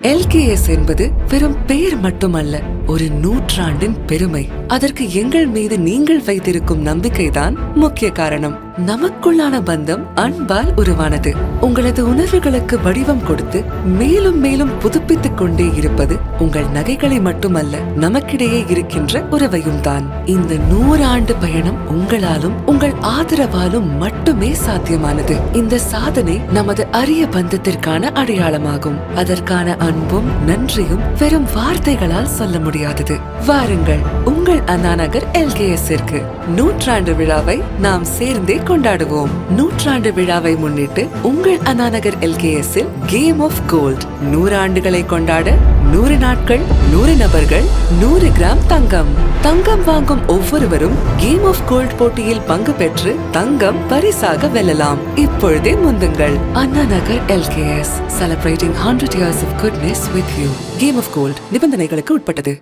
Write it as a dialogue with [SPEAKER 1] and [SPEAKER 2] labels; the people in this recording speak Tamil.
[SPEAKER 1] LKS என்பது வெறும் பெயர் மட்டுமல்ல, ஒரு நூற்றாண்டின் பெருமை. அதற்கு எங்கள் மீது நீங்கள் வைத்திருக்கும் நம்பிக்கைதான் முக்கிய காரணம். நமக்குள்ளான பந்தம் அன்பால் உருவானது. உங்களது உணர்வுகளுக்கு வடிவம் கொடுத்து மேலும் மேலும் புதுப்பித்துக் கொண்டே இருப்பது உங்கள் நகைகளை மட்டுமல்ல, நமக்கிடையே இருக்கின்ற உறவையும் தான். இந்த 100 ஆண்டு பயணம் உங்களாலும் உங்கள் ஆதரவாலும் மட்டுமே சாத்தியமானது. இந்த சாதனை நமது அரிய பந்தத்திற்கான அடையாளமாகும். அதற்கான அன்பும் நன்றியும் வெறும் வார்த்தைகளால் சொல்ல முடியாதது. வாருங்கள், உங்கள் அண்ணா நகர் LKS-ற்கு 100 விழாவை நாம் சேர்ந்தே கொண்டாடுவோம். 100 விழாவை முன்னிட்டு உங்கள் Anna Nagar LKS-இல் game of gold 100 ஆண்டுகளை கொண்டாட 100 நாட்கள் 100 நபர்கள் 100 கிராம் தங்கம். தங்கம் வாங்கும் ஒவ்வொருவரும் கேம் ஆஃப் கோல்ட் போட்டியில் பங்கு பெற்று தங்கம் பரிசாக வெல்லலாம். இப்பொழுதே முந்துங்கள். Anna Nagar LKS, celebrating 100 years of goodness with you. Game of gold நிபந்தனைகளுக்கு உட்பட்டது.